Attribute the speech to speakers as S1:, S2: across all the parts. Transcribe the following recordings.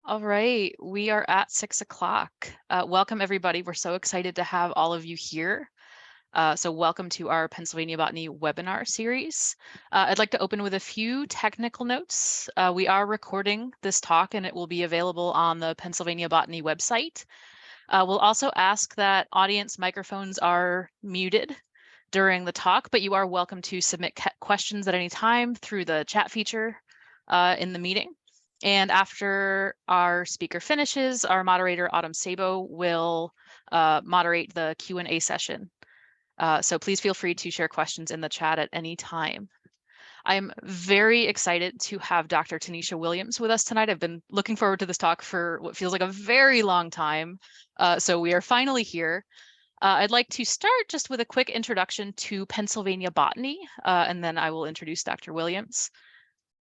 S1: All right, we are at 6 o'clock. Welcome, everybody. We're so excited to have all of you here. So welcome to our Pennsylvania Botany webinar series. I'd like to open with a few technical notes. We are recording this talk and it will be available on the Pennsylvania Botany website. We'll also ask that audience microphones are muted during the talk, but you are welcome to submit questions at any time through the chat feature in the meeting. And after our speaker finishes, our moderator, Autumn Sabo, will moderate the Q&A session. So please feel free to share questions in the chat at any time. I'm very excited to have Dr. Tanisha Williams with us tonight. I've been looking forward to this talk for what feels like a very long time. So we are finally here. I'd like to start just with a quick introduction to Pennsylvania Botany, and then I will introduce Dr. Williams.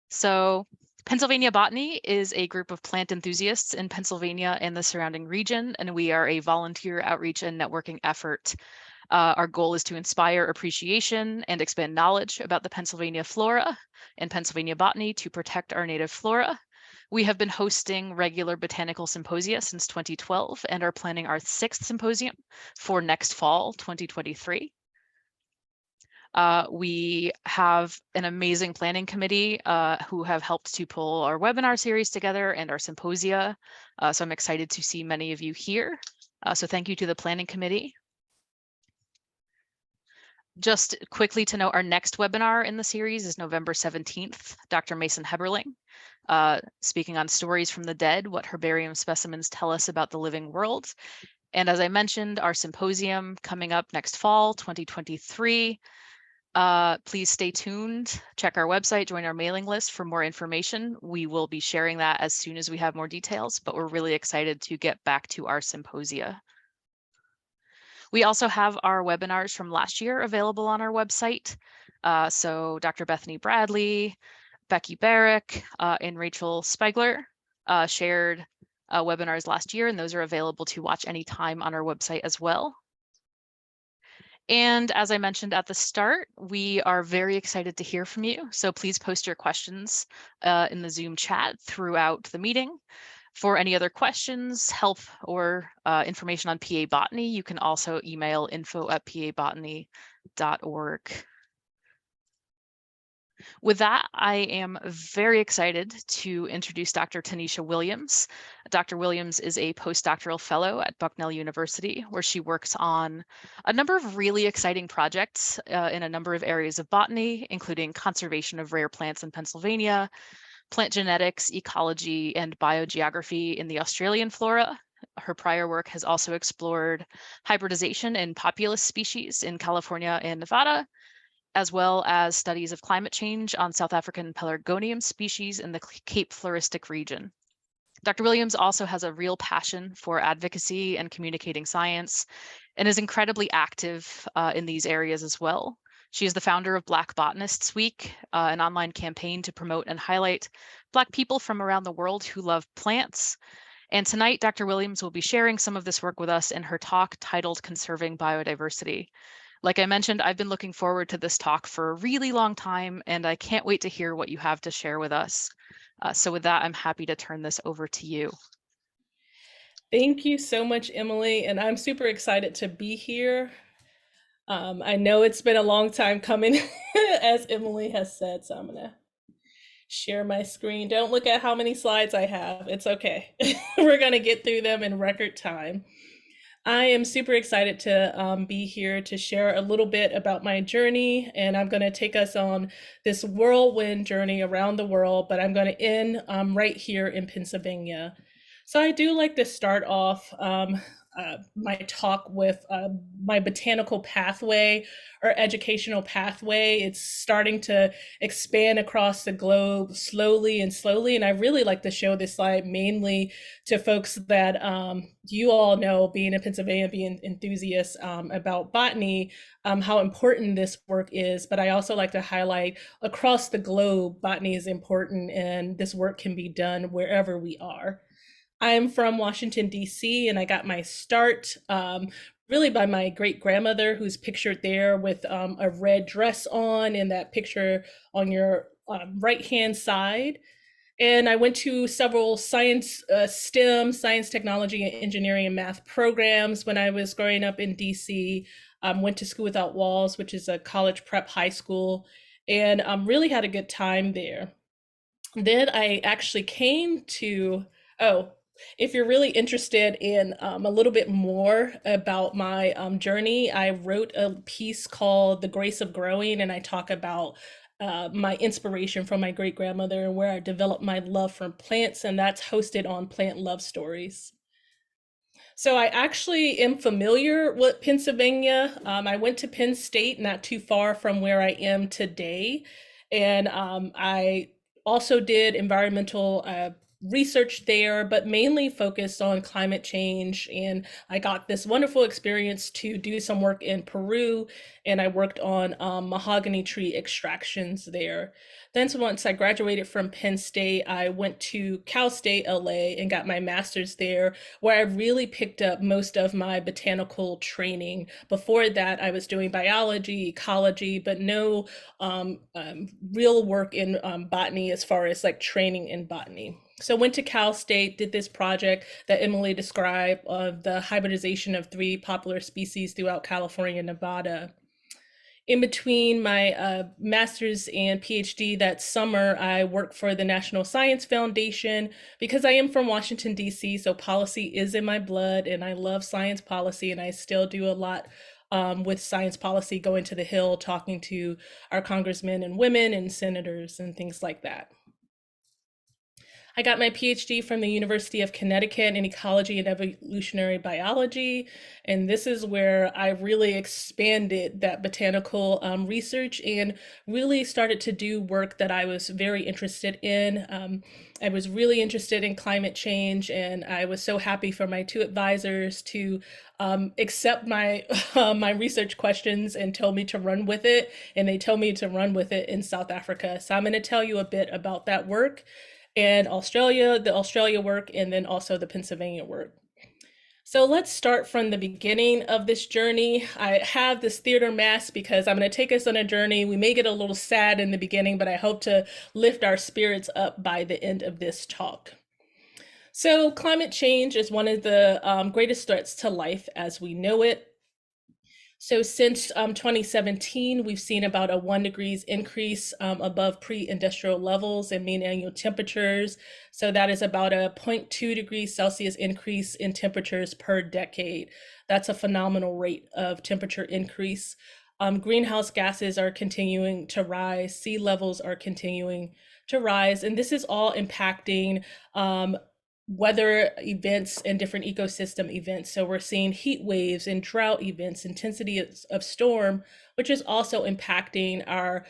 S1: So Pennsylvania Botany is a group of plant enthusiasts in Pennsylvania and the surrounding region, and we are a volunteer outreach and networking effort. Our goal is to inspire appreciation and expand knowledge about the Pennsylvania flora and Pennsylvania botany to protect our native flora. We have been hosting regular botanical symposia since 2012 and are planning our 6th symposium for next fall, 2023. We have an amazing planning committee who have helped to pull our webinar series together and our symposia. So I'm excited to see many of you here. So thank you to the planning committee. Just quickly to note, our next webinar in the series is November 17th. Dr. Mason Heberling, speaking on stories from the dead, what herbarium specimens tell us about the living world. And as I mentioned, our symposium coming up next fall, 2023. Please stay tuned, check our website, join our mailing list for more information. We will be sharing that as soon as we have more details, but we're really excited to get back to our symposia. We also have our webinars from last year available on our website. So Dr. Bethany Bradley, Becky Barrick, and Rachel Spiegler shared webinars last year, and those are available to watch anytime on our website as well. And as I mentioned at the start, we are very excited to hear from you. So please post your questions in the Zoom chat throughout the meeting. For any other questions, help, or information on PA Botany, you can also email info@pabotany.org. With that, I am very excited to introduce Dr. Tanisha Williams. Dr. Williams is a postdoctoral fellow at Bucknell University, where she works on a number of really exciting projects in a number of areas of botany, including conservation of rare plants in Pennsylvania, plant genetics, ecology, and biogeography in the Australian flora. Her prior work has also explored hybridization in populous species in California and Nevada, as well as studies of climate change on South African pelargonium species in the Cape Floristic region. Dr. Williams also has a real passion for advocacy and communicating science and is incredibly active in these areas as well. She is the founder of Black Botanists Week, an online campaign to promote and highlight Black people from around the world who love plants. And tonight, Dr. Williams will be sharing some of this work with us in her talk titled Conserving Biodiversity. Like I mentioned, I've been looking forward to this talk for a really long time, and I can't wait to hear what you have to share with us. So with that, I'm happy to turn this over to you.
S2: Thank you so much, Emily, and I'm super excited to be here. I know it's been a long time coming, as Emily has said, so I'm gonna share my screen. Don't look at how many slides I have. It's okay. We're gonna get through them in record time. I am super excited to be here to share a little bit about my journey, and I'm going to take us on this whirlwind journey around the world, but I'm going to end right here in Pennsylvania. So I do like to start off my talk with my botanical pathway or educational pathway. It's starting to expand across the globe slowly, and I really like to show this slide mainly to folks that you all know, being in Pennsylvania, being enthusiasts about botany, how important this work is. But I also like to highlight across the globe, botany is important, and this work can be done wherever we are. I'm from Washington, D.C., and I got my start really by my great grandmother, who's pictured there with a red dress on in that picture on your right hand side. And I went to several science, STEM, science, technology, and engineering and math programs when I was growing up in DC. Went to School Without Walls, which is a college prep high school, and really had a good time there. Then I actually came to, oh, if you're really interested in a little bit more about my journey, I wrote a piece called The Grace of Growing, and I talk about my inspiration from my great grandmother and where I developed my love for plants, and that's hosted on Plant Love Stories. So I actually am familiar with Pennsylvania. I went to Penn State, not too far from where I am today, and I also did environmental research there, but mainly focused on climate change. And I got this wonderful experience to do some work in Peru, and I worked on mahogany tree extractions there. Then, so once I graduated from Penn State, I went to Cal State LA and got my master's there, where I really picked up most of my botanical training. Before that, I was doing biology, ecology, but no real work in botany as far as like training in botany. So went to Cal State, did this project that Emily described of the hybridization of 3 popular species throughout California and Nevada. In between my master's and PhD that summer, I worked for the National Science Foundation because I am from Washington, D.C., so policy is in my blood, and I love science policy, and I still do a lot with science policy, going to the Hill, talking to our congressmen and women and senators and things like that. I got my PhD from the University of Connecticut in ecology and evolutionary biology. And this is where I really expanded that botanical research and really started to do work that I was very interested in. I was really interested in climate change, and I was so happy for my 2 advisors to accept my my research questions and told me to run with it. And they told me to run with it in South Africa. So I'm going to tell you a bit about that work and Australia, the Australia work, and then also the Pennsylvania work. So let's start from the beginning of this journey. I have this theater mask because I'm going to take us on a journey. We may get a little sad in the beginning, but I hope to lift our spirits up by the end of this talk. So climate change is one of the greatest threats to life as we know it. So since 2017, we've seen about a 1 degrees increase above pre-industrial levels in mean annual temperatures. So that is about a 0.2 degrees Celsius increase in temperatures per decade. That's a phenomenal rate of temperature increase. Greenhouse gases are continuing to rise, sea levels are continuing to rise, and this is all impacting weather events and different ecosystem events. So we're seeing heat waves and drought events, intensity of storm, which is also impacting our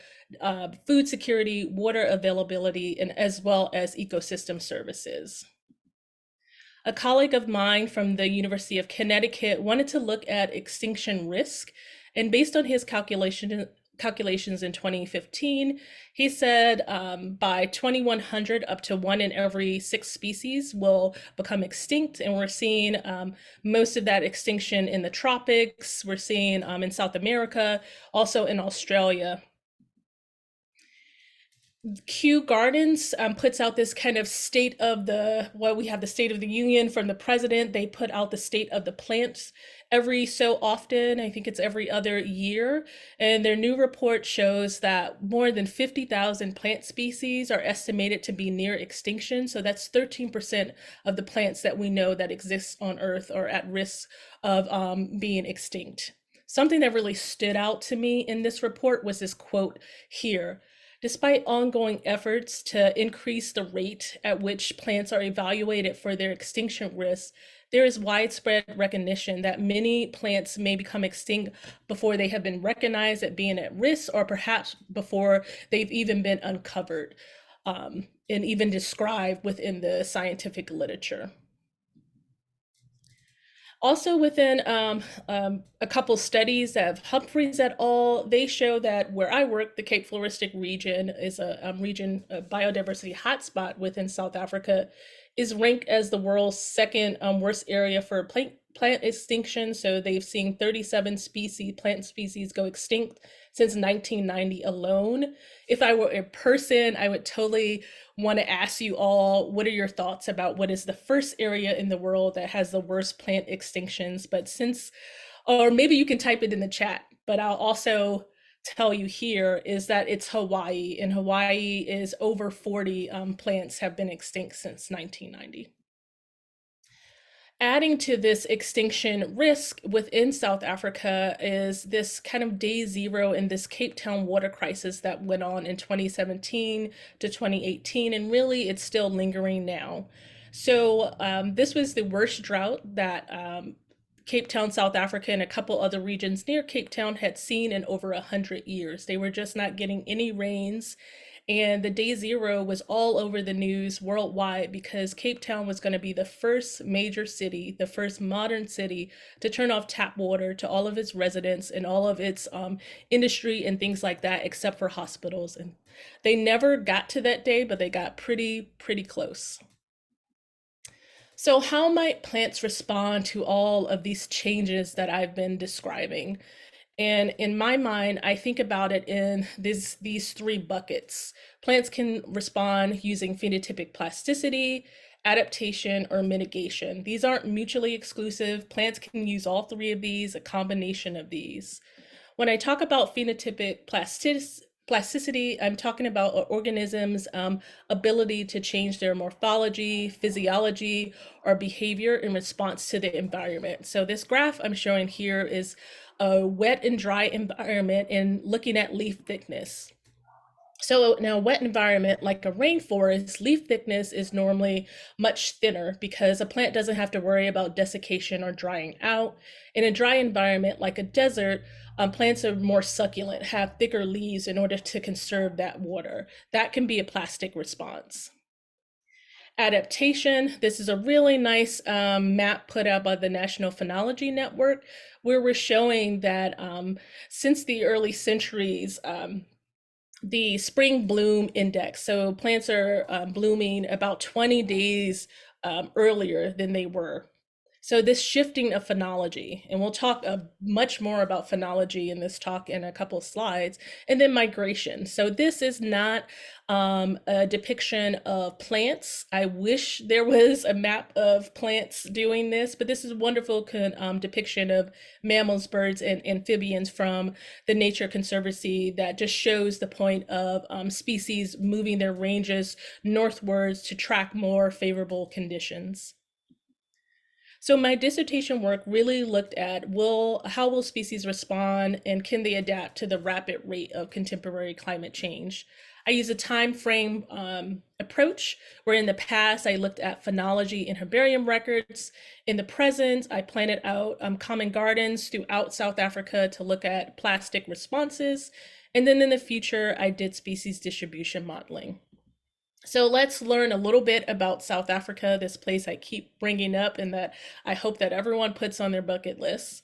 S2: food security, water availability, and as well as ecosystem services. A colleague of mine from the University of Connecticut wanted to look at extinction risk, and based on his calculations in 2015, he said by 2100, up to 1 in every 6 species will become extinct. And we're seeing most of that extinction in the tropics. We're seeing in South America, also in Australia. Kew Gardens puts out this kind of state of the, well, we have the State of the Union from the president. They put out the state of the plants every so often. I think it's every other year. And their new report shows that more than 50,000 plant species are estimated to be near extinction. So that's 13% of the plants that we know that exist on Earth are at risk of being extinct. Something that really stood out to me in this report was this quote here. Despite ongoing efforts to increase the rate at which plants are evaluated for their extinction risk, there is widespread recognition that many plants may become extinct before they have been recognized at being at risk, or perhaps before they've even been uncovered and even described within the scientific literature. Also within a couple studies of Humphreys et al., they show that where I work, the Cape Floristic region is a region, a biodiversity hotspot within South Africa, is ranked as the world's second worst area for plant extinction. So they've seen 37 plant species go extinct since 1990 alone. If I were a person, I would totally want to ask you all, what are your thoughts about what is the first area in the world that has the worst plant extinctions? But since, or maybe you can type it in the chat, but I'll also tell you here is that it's Hawaii, and Hawaii is over 40 plants have been extinct since 1990. Adding to this extinction risk within South Africa is this kind of day zero in this Cape Town water crisis that went on in 2017 to 2018, and really it's still lingering now. So this was the worst drought that Cape Town, South Africa, and a couple other regions near Cape Town had seen in over 100 years. They were just not getting any rains. And the day zero was all over the news worldwide because Cape Town was going to be the first major city, the first modern city to turn off tap water to all of its residents and all of its industry and things like that, except for hospitals. And they never got to that day, but they got pretty close. So how might plants respond to all of these changes that I've been describing? And in my mind, I think about it in these three buckets. Plants can respond using phenotypic plasticity, adaptation, or mitigation. These aren't mutually exclusive. Plants can use all three of these, a combination of these. When I talk about phenotypic plasticity, I'm talking about organisms' ability to change their morphology, physiology, or behavior in response to the environment. So this graph I'm showing here is a wet and dry environment and looking at leaf thickness. So now wet environment, like a rainforest, leaf thickness is normally much thinner because a plant doesn't have to worry about desiccation or drying out. In a dry environment, like a desert, plants are more succulent, have thicker leaves in order to conserve that water. That can be a plastic response. Adaptation, this is a really nice map put out by the National Phenology Network, where we're showing that since the early centuries, the spring bloom index. So plants are blooming about 20 days earlier than they were. So this shifting of phenology, and we'll talk much more about phenology in this talk in a couple of slides, and then migration. So this is not a depiction of plants. I wish there was a map of plants doing this, but this is a wonderful depiction of mammals, birds, and amphibians from the Nature Conservancy that just shows the point of species moving their ranges northwards to track more favorable conditions. So my dissertation work really looked at how will species respond and can they adapt to the rapid rate of contemporary climate change? I use a time frame approach where in the past I looked at phenology and herbarium records. In the present, I planted out common gardens throughout South Africa to look at plastic responses. And then in the future, I did species distribution modeling. So let's learn a little bit about South Africa, this place I keep bringing up and that I hope that everyone puts on their bucket list.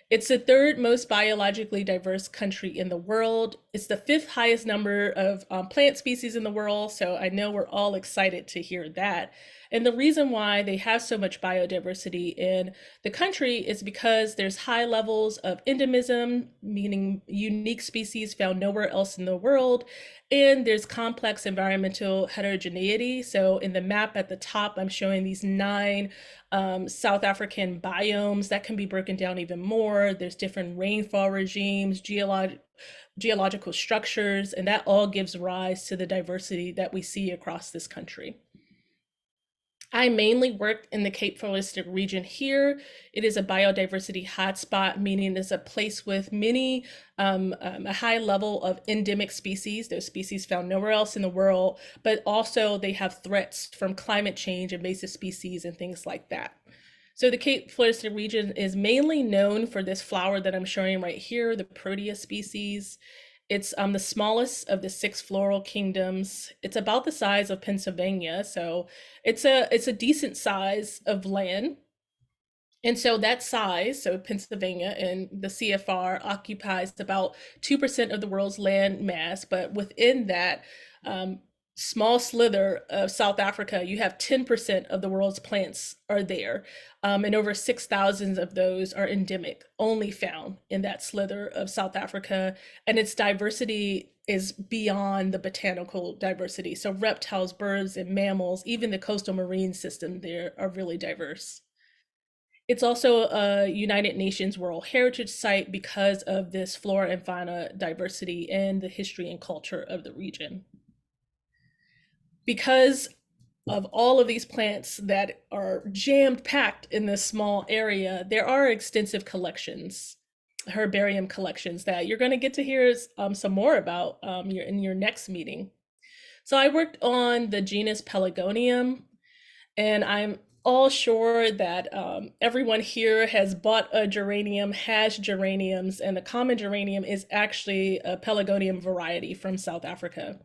S2: It's the third most biologically diverse country in the world. It's the fifth highest number of plant species in the world, so I know we're all excited to hear that. And the reason why they have so much biodiversity in the country is because there's high levels of endemism, meaning unique species found nowhere else in the world, and there's complex environmental heterogeneity. So in the map at the top, I'm showing these 9 South African biomes that can be broken down even more. There's different rainfall regimes, geological structures, and that all gives rise to the diversity that we see across this country. I mainly worked in the Cape Forested region here. It is a biodiversity hotspot, meaning it's a place with many, a high level of endemic species, those species found nowhere else in the world, but also they have threats from climate change, invasive species, and things like that. So the Cape Forested region is mainly known for this flower that I'm showing right here, the Protea species. It's the smallest of the 6 floral kingdoms. It's about the size of Pennsylvania, so it's a decent size of land. And so that size, so Pennsylvania and the CFR occupies about 2% of the world's land mass, but within that, small slither of South Africa, you have 10% of the world's plants are there. And over 6,000 of those are endemic, only found in that slither of South Africa. And its diversity is beyond the botanical diversity. So reptiles, birds, and mammals, even the coastal marine system there are really diverse. It's also a United Nations World Heritage Site because of this flora and fauna diversity and the history and culture of the region. Because of all of these plants that are jammed packed in this small area, there are extensive collections, herbarium collections, that you're going to get to hear some more about in your next meeting. So I worked on the genus Pelargonium, and I'm all sure that everyone here has bought a geranium, has geraniums, and the common geranium is actually a Pelargonium variety from South Africa.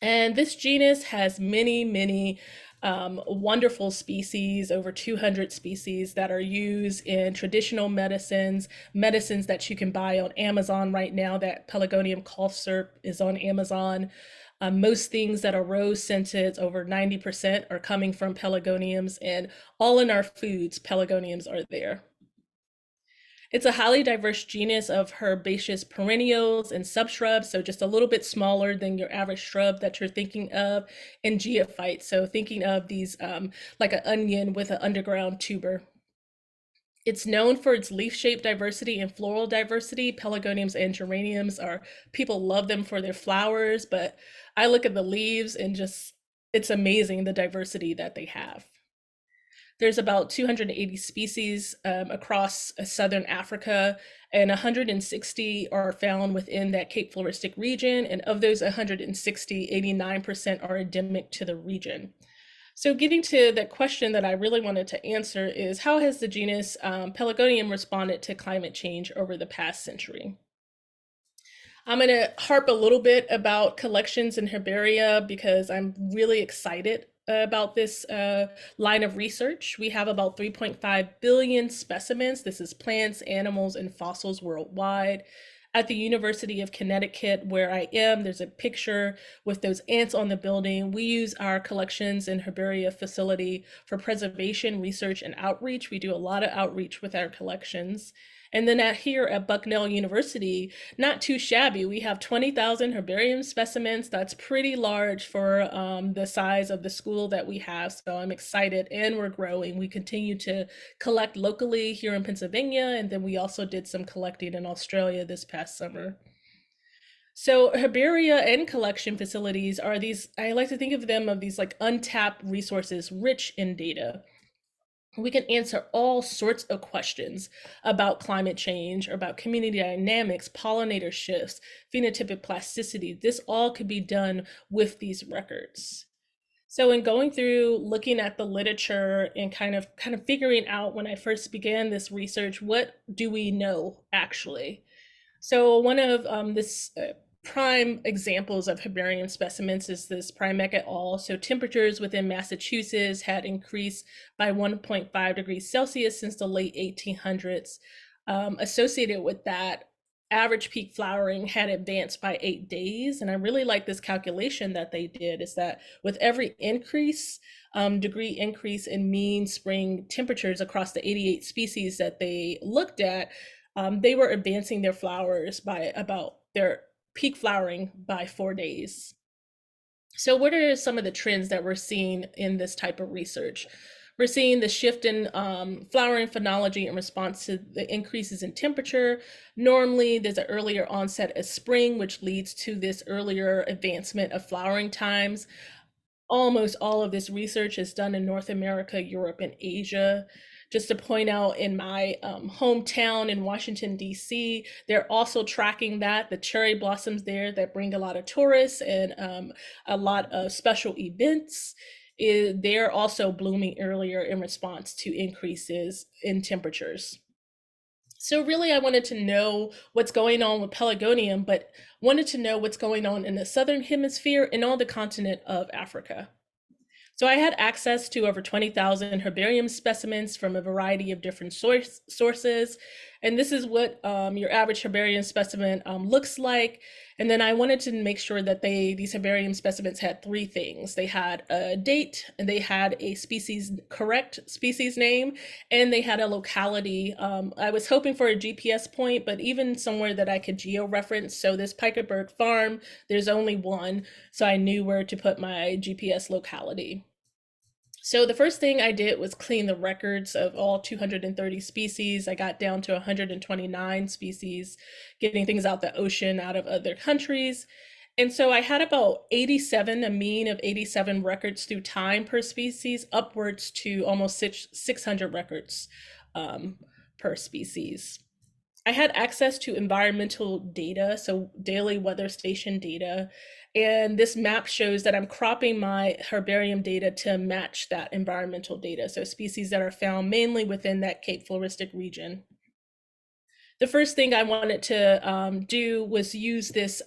S2: And this genus has many, many wonderful species, over 200 species that are used in traditional medicines, medicines that you can buy on Amazon right now. That Pelargonium cough syrup is on Amazon. Most things that are rose scented, over 90% are coming from pelargoniums, and all in our foods, pelargoniums are there. It's a highly diverse genus of herbaceous perennials and subshrubs, so just a little bit smaller than your average shrub that you're thinking of, and geophytes, so thinking of these like an onion with an underground tuber. It's known for its leaf-shaped diversity and floral diversity. Pelargoniums and geraniums are, people love them for their flowers, but I look at the leaves and just, it's amazing the diversity that they have. There's about 280 species across southern Africa, and 160 are found within that Cape Floristic region. And of those 160, 89% are endemic to the region. So getting to the question that I really wanted to answer is, how has the genus Pelargonium responded to climate change over the past century? I'm going to harp a little bit about collections and herbaria because I'm really excited about this line of research. We have about 3.5 billion specimens. This is plants, animals, and fossils worldwide. At the University of Connecticut, where I am, there's a picture with those ants on the building. We use our collections and herbaria facility for preservation, research, and outreach. We do a lot of outreach with our collections. And then here at Bucknell University, not too shabby, we have 20,000 herbarium specimens. That's pretty large for the size of the school that we have. So I'm excited, and we're growing. We continue to collect locally here in Pennsylvania, and then we also did some collecting in Australia this past summer. So herbaria and collection facilities are these, I like to think of them of these like untapped resources rich in data. We can answer all sorts of questions about climate change or about community dynamics, pollinator shifts, phenotypic plasticity. This all could be done with these records. So in going through looking at the literature and kind of figuring out, when I first began this research, what do we know actually? So one of this prime examples of herbarium specimens is this Primek et al. So temperatures within Massachusetts had increased by 1.5 degrees Celsius since the late 1800s. Associated with that, average peak flowering had advanced by 8 days. And I really like this calculation that they did, is that with every degree increase in mean spring temperatures across the 88 species that they looked at, they were advancing their flowers by about their peak flowering by 4 days. So what are some of the trends that we're seeing in this type of research? We're seeing the shift in flowering phenology in response to the increases in temperature. Normally, there's an earlier onset of spring, which leads to this earlier advancement of flowering times. Almost all of this research is done in North America, Europe, and Asia. Just to point out, in my hometown in Washington, D.C., they're also tracking that, the cherry blossoms there that bring a lot of tourists and a lot of special events, they're also blooming earlier in response to increases in temperatures. So really, I wanted to know what's going on with Pelargonium, but wanted to know what's going on in the Southern Hemisphere and on the continent of Africa. So I had access to over 20,000 herbarium specimens from a variety of different sources. And this is what your average herbarium specimen looks like. And then I wanted to make sure that these herbarium specimens had three things. They had a date, and they had a correct species name, and they had a locality. I was hoping for a GPS point, but even somewhere that I could geo-reference. So this Pikerberg farm, there's only one, so I knew where to put my GPS locality. So the first thing I did was clean the records of all 230 species. I got down to 129 species, getting things out the ocean, out of other countries. And so I had about 87, a mean of 87 records through time per species, upwards to almost 600 records per species. I had access to environmental data, so daily weather station data, and this map shows that I'm cropping my herbarium data to match that environmental data, so species that are found mainly within that Cape Floristic region. The first thing I wanted to do was use this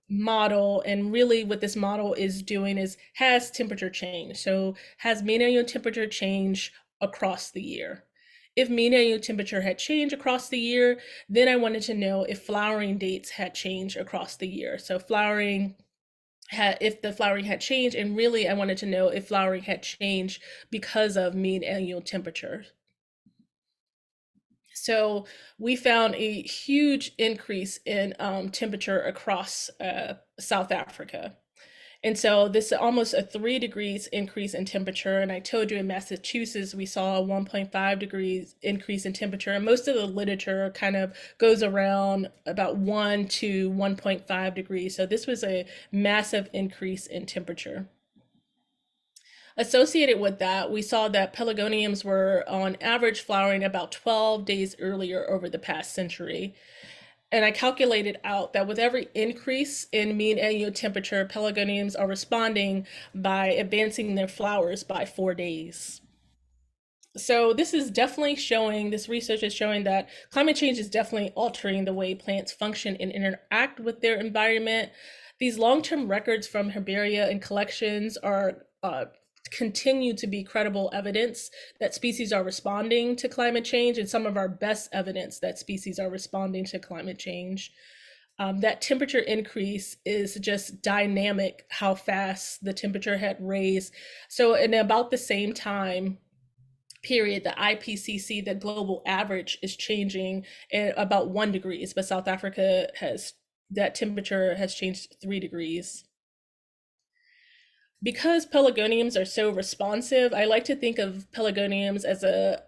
S2: model, and really what this model is doing is has temperature change, so has mean annual temperature change across the year. If mean annual temperature had changed across the year, then I wanted to know if flowering dates had changed across the year. So if the flowering had changed, and really I wanted to know if flowering had changed because of mean annual temperature. So we found a huge increase in temperature across South Africa. And so this is almost a 3 degrees increase in temperature. And I told you in Massachusetts, we saw a 1.5 degrees increase in temperature. And most of the literature kind of goes around about 1 to 1.5 degrees. So this was a massive increase in temperature. Associated with that, we saw that pelargoniums were on average flowering about 12 days earlier over the past century. And I calculated out that with every increase in mean annual temperature, pelargoniums are responding by advancing their flowers by 4 days. So this research is showing that climate change is definitely altering the way plants function and interact with their environment. These long-term records from herbaria and collections are continue to be credible evidence that species are responding to climate change, and some of our best evidence that species are responding to climate change. That temperature increase is just dynamic, how fast the temperature had raised. So in about the same time period, the IPCC, the global average, is changing at about 1 degrees, but South Africa that temperature has changed 3 degrees. Because pelargoniums are so responsive, I like to think of pelargoniums as a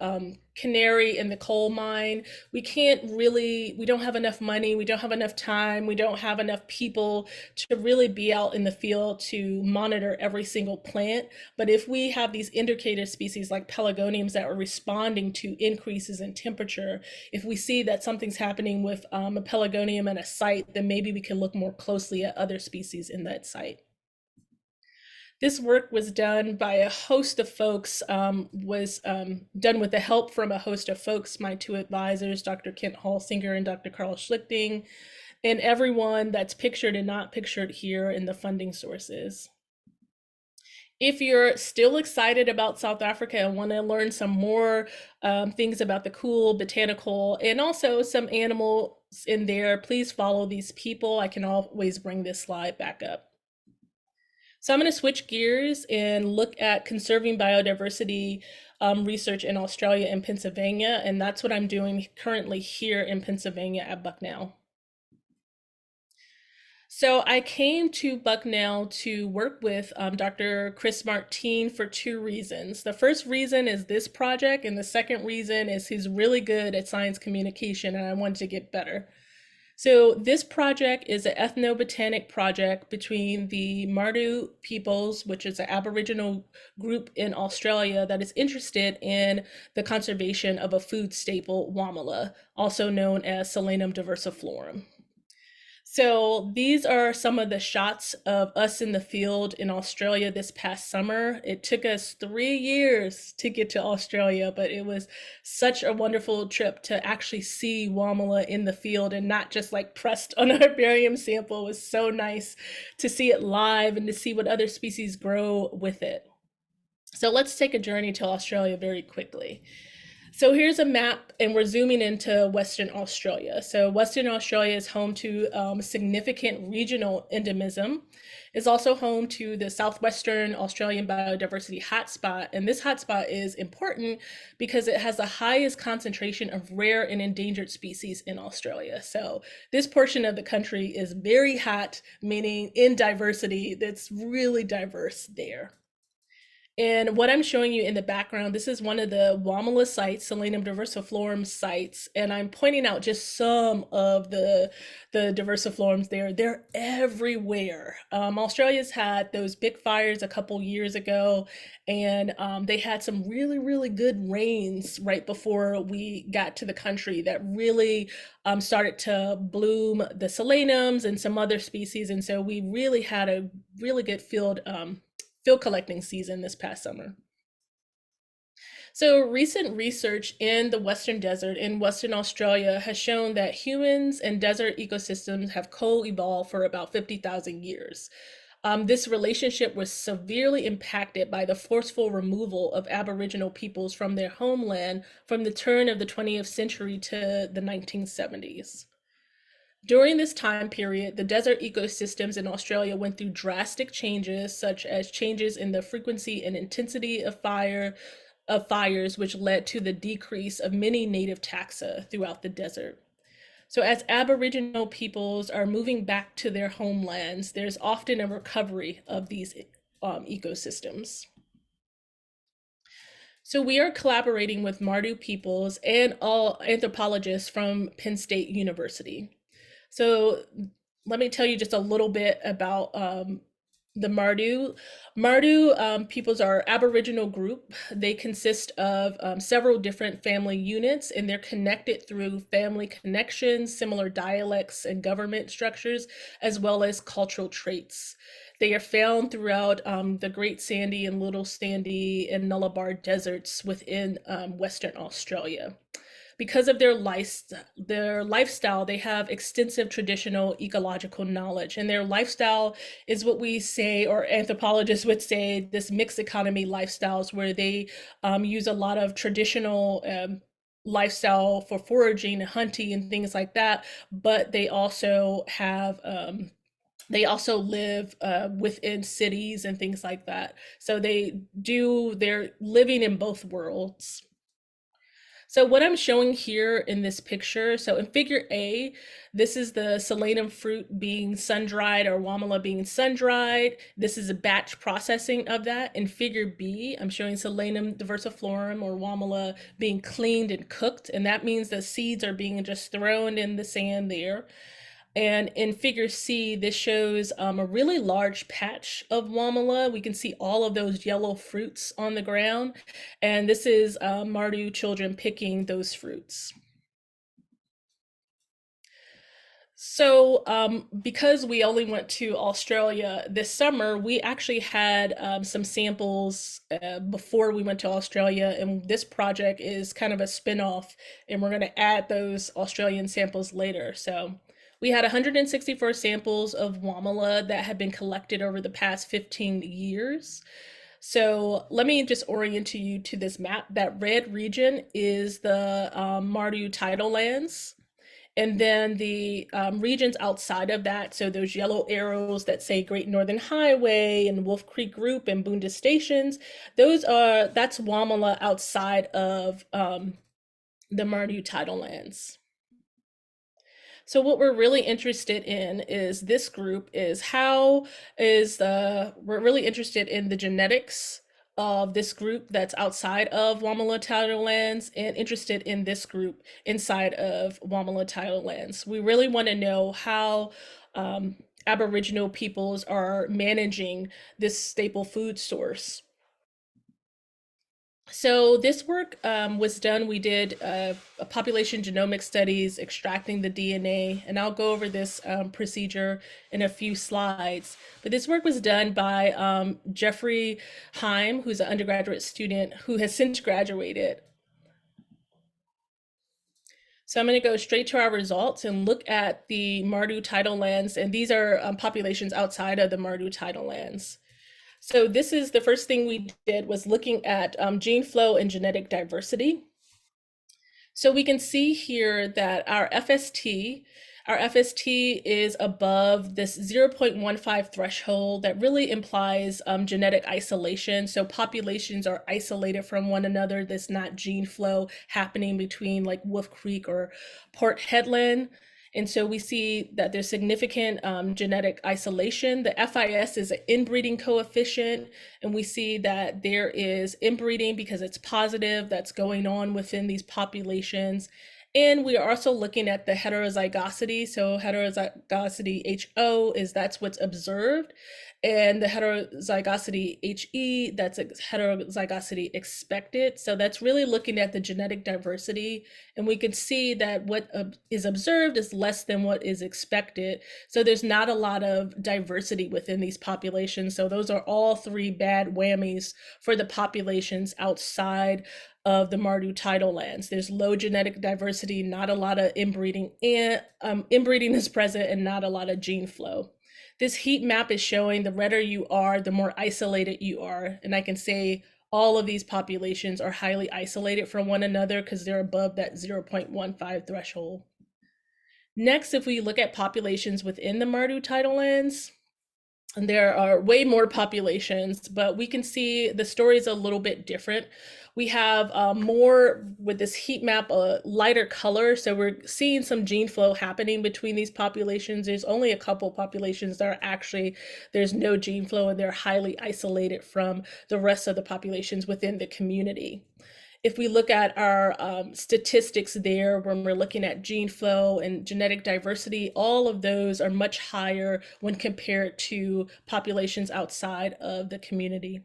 S2: canary in the coal mine. We don't have enough money, we don't have enough time, we don't have enough people to really be out in the field to monitor every single plant. But if we have these indicator species like pelargoniums that are responding to increases in temperature, if we see that something's happening with a pelargonium in a site, then maybe we can look more closely at other species in that site. This work was done by a host of folks, done with the help from a host of folks, my two advisors, Dr. Kent Halsinger and Dr. Carl Schlichting, and everyone that's pictured and not pictured here in the funding sources. If you're still excited about South Africa and want to learn some more things about the cool botanical and also some animals in there, please follow these people. I can always bring this slide back up. So I'm going to switch gears and look at conserving biodiversity research in Australia and Pennsylvania, and that's what I'm doing currently here in Pennsylvania at Bucknell. So I came to Bucknell to work with Dr. Chris Martine for 2 reasons. The first reason is this project, and the second reason is he's really good at science communication, and I wanted to get better. So this project is an ethnobotanic project between the Mardu peoples, which is an Aboriginal group in Australia that is interested in the conservation of a food staple, wamala, also known as Solanum diversiflorum. So these are some of the shots of us in the field in Australia this past summer. It took us 3 years to get to Australia, but it was such a wonderful trip to actually see wamala in the field and not just like pressed on a herbarium sample. It was so nice to see it live and to see what other species grow with it. So let's take a journey to Australia very quickly. So here's a map, and we're zooming into Western Australia. So Western Australia is home to significant regional endemism. It's also home to the Southwestern Australian Biodiversity Hotspot, and this hotspot is important because it has the highest concentration of rare and endangered species in Australia. So this portion of the country is very hot, meaning in diversity, that's really diverse there. And what I'm showing you in the background, this is one of the Wamala sites, Solanum diversiflorum sites, and I'm pointing out just some of the diversiflorums there. They're everywhere. Australia's had those big fires a couple years ago, and they had some really, really good rains right before we got to the country that really started to bloom the solanums and some other species, and so we really had a really good field collecting season this past summer. So, recent research in the Western Desert in Western Australia has shown that humans and desert ecosystems have co evolved for about 50,000 years. This relationship was severely impacted by the forceful removal of Aboriginal peoples from their homeland from the turn of the 20th century to the 1970s. During this time period, the desert ecosystems in Australia went through drastic changes, such as changes in the frequency and intensity of fires, which led to the decrease of many native taxa throughout the desert. So, as Aboriginal peoples are moving back to their homelands, there's often a recovery of these ecosystems. So, we are collaborating with Mardu peoples and all anthropologists from Penn State University. So let me tell you just a little bit about the Mardu. Mardu peoples are Aboriginal group. They consist of several different family units, and they're connected through family connections, similar dialects and government structures, as well as cultural traits. They are found throughout the Great Sandy and Little Sandy and Nullarbor deserts within Western Australia. Because of their lifestyle, they have extensive traditional ecological knowledge, and their lifestyle is what we say, or anthropologists would say, this mixed economy lifestyles, where they use a lot of traditional lifestyle for foraging and hunting and things like that, but they also live within cities and things like that. So they're living in both worlds. So what I'm showing here in this picture, so in figure A, this is the solanum fruit being sun-dried, or wamala being sun-dried. This is a batch processing of that. In figure B, I'm showing solanum diversiflorum, or wamala, being cleaned and cooked, and that means the seeds are being just thrown in the sand there. And in figure C, this shows a really large patch of wamala. We can see all of those yellow fruits on the ground. And this is Mardu children picking those fruits. So, because we only went to Australia this summer, we actually had some samples before we went to Australia, and this project is kind of a spin-off, and we're going to add those Australian samples later. So, we had 164 samples of wamala that had been collected over the past 15 years. So let me just orient you to this map. That red region is the Mardu tidal lands. And then the regions outside of that, so those yellow arrows that say Great Northern Highway and Wolf Creek Group and Boonda Stations, that's Wamala outside of the Mardu tidal lands. So what we're really interested in is this group is we're really interested in the genetics of this group that's outside of Wamala tidal lands, and interested in this group inside of Wamala tidal lands. We really want to know how Aboriginal peoples are managing this staple food source. So this work was done. We did a population genomic studies extracting the DNA, and I'll go over this procedure in a few slides. But this work was done by Jeffrey Heim, who's an undergraduate student who has since graduated. So I'm going to go straight to our results and look at the Mardu tidal lands, and these are populations outside of the Mardu tidal lands. So this is the first thing we did, was looking at gene flow and genetic diversity. So we can see here that our FST is above this 0.15 threshold that really implies genetic isolation. So populations are isolated from one another. There's not gene flow happening between like Wolf Creek or Port Headland. And so we see that there's significant genetic isolation. The FIS is an inbreeding coefficient, and we see that there is inbreeding because it's positive that's going on within these populations. And we are also looking at the heterozygosity. So heterozygosity HO is that's what's observed, and the heterozygosity HE, that's heterozygosity expected. So that's really looking at the genetic diversity, and we can see that what is observed is less than what is expected. So there's not a lot of diversity within these populations. So those are all three bad whammies for the populations outside of the Mardu tidal lands. There's low genetic diversity, not a lot of inbreeding, and inbreeding is present and not a lot of gene flow. This heat map is showing the redder you are, the more isolated you are. And I can say all of these populations are highly isolated from one another because they're above that 0.15 threshold. Next, if we look at populations within the Mardu tidal lands, and there are way more populations, but we can see the story is a little bit different. We have more with this heat map, a lighter color. So we're seeing some gene flow happening between these populations. There's only a couple populations that are actually, there's no gene flow and they're highly isolated from the rest of the populations within the community. If we look at our statistics there, when we're looking at gene flow and genetic diversity, all of those are much higher when compared to populations outside of the community.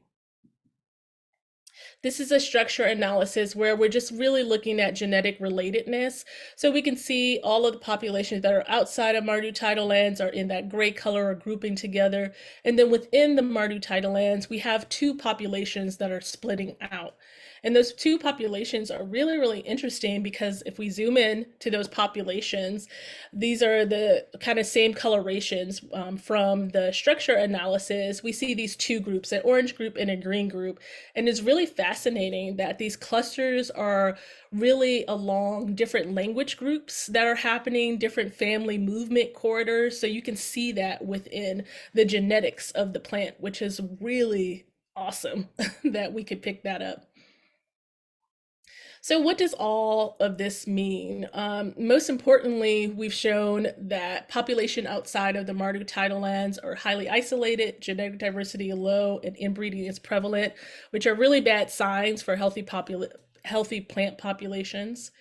S2: This is a structure analysis where we're just really looking at genetic relatedness. So we can see all of the populations that are outside of Mardu tidal lands are in that gray color or grouping together. And then within the Mardu tidal lands, we have two populations that are splitting out. And those two populations are really, really interesting because if we zoom in to those populations, these are the kind of same colorations from the structure analysis. We see these two groups, an orange group and a green group. And it's really fascinating that these clusters are really along different language groups that are happening, different family movement corridors. So you can see that within the genetics of the plant, which is really awesome that we could pick that up. So what does all of this mean? Most importantly, we've shown that population outside of the Mardu tidal lands are highly isolated, genetic diversity low, and inbreeding is prevalent, which are really bad signs for healthy plant populations.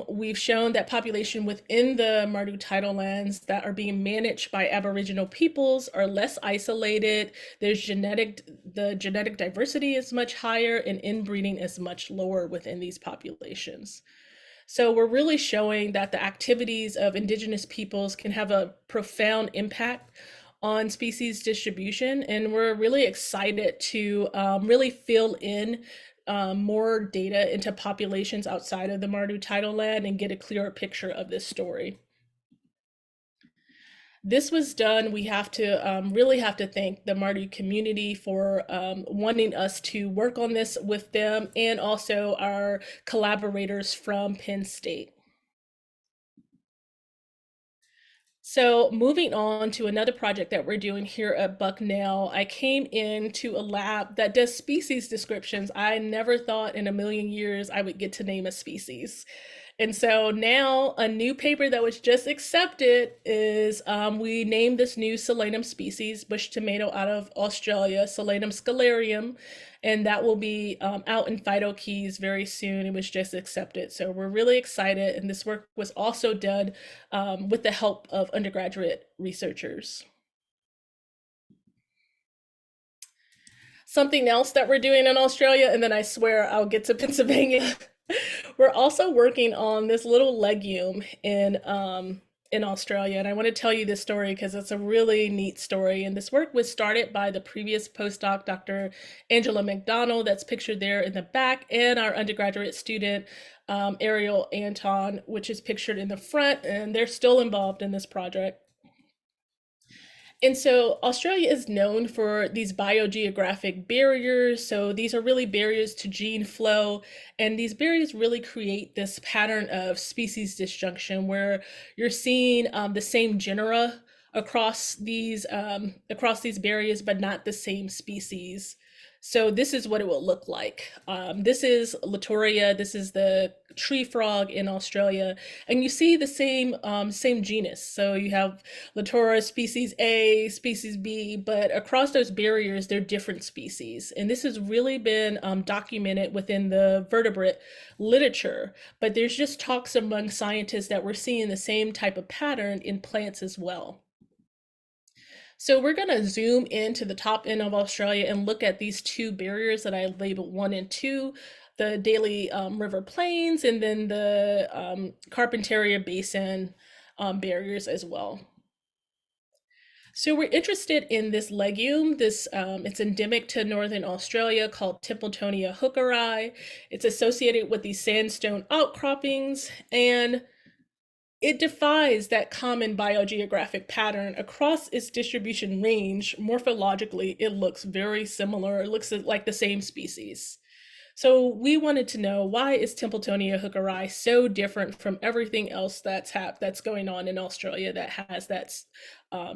S2: We've shown that population within the Mardu tidal lands that are being managed by Aboriginal peoples are less isolated. The genetic diversity is much higher and inbreeding is much lower within these populations. So we're really showing that the activities of Indigenous peoples can have a profound impact on species distribution, and we're really excited to really fill in more data into populations outside of the Mardu tidal land and get a clearer picture of this story. This was done, we have to really have to thank the Mardu community for wanting us to work on this with them, and also our collaborators from Penn State. So moving on to another project that we're doing here at Bucknell, I came into a lab that does species descriptions. I never thought in a million years I would get to name a species. And so now a new paper that was just accepted is we named this new Solanum species, bush tomato out of Australia, Solanum scalarium, and that will be out in PhytoKeys very soon. It was just accepted. So we're really excited. And this work was also done with the help of undergraduate researchers. Something else that we're doing in Australia, and then I swear I'll get to Pennsylvania. We're also working on this little legume in Australia, and I want to tell you this story because it's a really neat story. And this work was started by the previous postdoc, Dr. Angela McDonald, that's pictured there in the back, and our undergraduate student, Ariel Anton, which is pictured in the front, and they're still involved in this project. And so Australia is known for these biogeographic barriers. So these are really barriers to gene flow. And these barriers really create this pattern of species disjunction where you're seeing the same genera across these barriers, but not the same species. So this is what it will look like. This is Latoria. This is the tree frog in Australia, and you see the same genus. So you have Latoria species A, species B, but across those barriers, they're different species. And this has really been documented within the vertebrate literature. But there's just talks among scientists that we're seeing the same type of pattern in plants as well. So we're going to zoom into the top end of Australia and look at these two barriers that I labeled 1 and 2, the Daly River Plains and then the Carpentaria Basin barriers as well. So we're interested in this legume. It's endemic to northern Australia called Templetonia hookeri. It's associated with these sandstone outcroppings, and it defies that common biogeographic pattern across its distribution range. Morphologically, it looks very similar. It looks like the same species. So we wanted to know, why is Templetonia hookeri so different from everything else that's going on in Australia that has that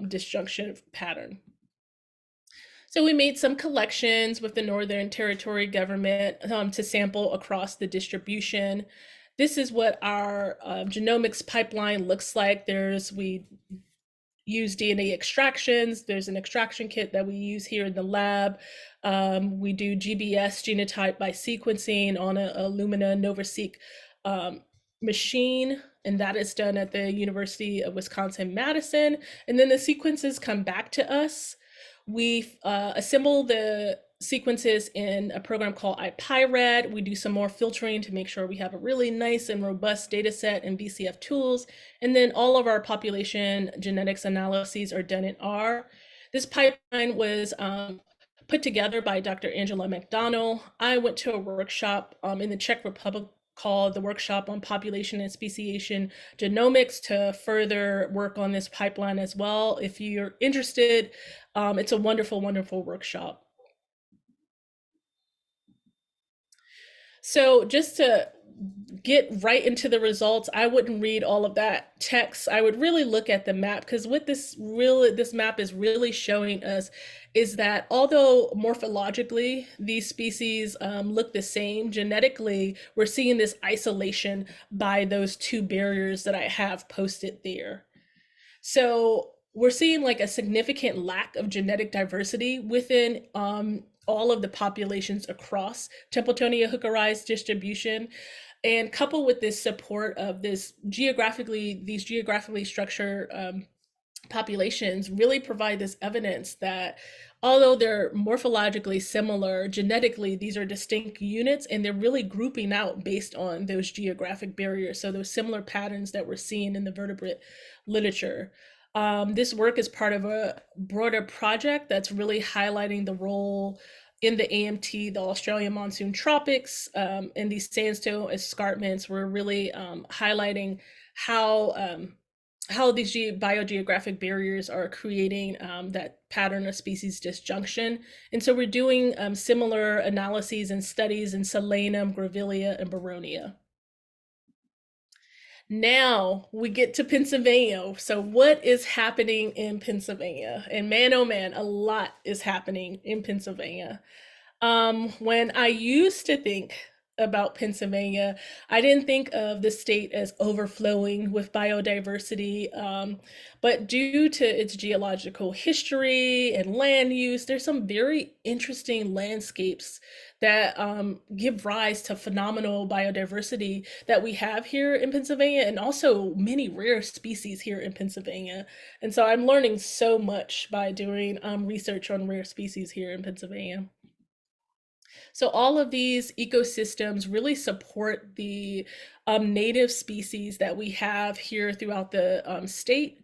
S2: disjunction pattern? So we made some collections with the Northern Territory government to sample across the distribution. This is what our genomics pipeline looks like. We use DNA extractions. There's an extraction kit that we use here in the lab. We do GBS, genotype by sequencing, on a Illumina NovaSeq machine, and that is done at the University of Wisconsin-Madison. And then the sequences come back to us. We assemble the sequences in a program called iPyRad. We do some more filtering to make sure we have a really nice and robust data set in VCF tools. And then all of our population genetics analyses are done in R. This pipeline was put together by Dr. Angela McDonnell. I went to a workshop in the Czech Republic called the Workshop on Population and Speciation Genomics to further work on this pipeline as well. If you're interested, it's a wonderful, wonderful workshop. So just to get right into the results, I wouldn't read all of that text. I would really look at the map, because what this map is really showing us is that although morphologically these species look the same, genetically we're seeing this isolation by those two barriers that I have posted there. So we're seeing like a significant lack of genetic diversity within all of the populations across Templetonia hookeri's distribution. And coupled with this support of these geographically structured populations really provide this evidence that although they're morphologically similar, genetically these are distinct units, and they're really grouping out based on those geographic barriers. So those similar patterns that we're seeing in the vertebrate literature. This work is part of a broader project that's really highlighting the role in the AMT, the Australian monsoon tropics, and these sandstone escarpments. We're really highlighting how these biogeographic barriers are creating that pattern of species disjunction. And so we're doing similar analyses and studies in Solanum, Grevillea, and Baronia. Now we get to Pennsylvania. So what is happening in Pennsylvania? And man, oh man, a lot is happening in Pennsylvania. When I used to think about Pennsylvania, I didn't think of the state as overflowing with biodiversity, but due to its geological history and land use, there's some very interesting landscapes that give rise to phenomenal biodiversity that we have here in Pennsylvania, and also many rare species here in Pennsylvania. And so I'm learning so much by doing research on rare species here in Pennsylvania. So all of these ecosystems really support the native species that we have here throughout the state.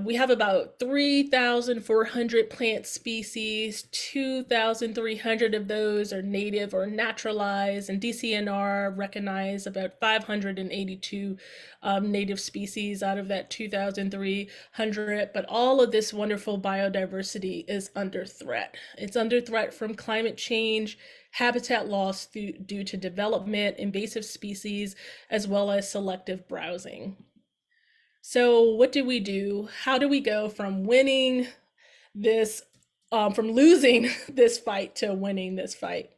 S2: We have about 3,400 plant species. 2,300 of those are native or naturalized, and DCNR recognized about 582 native species out of that 2,300. But all of this wonderful biodiversity is under threat. It's under threat from climate change, habitat loss due to development, invasive species, as well as selective browsing. So, what do we do? How do we go from winning this, from losing this fight to winning this fight?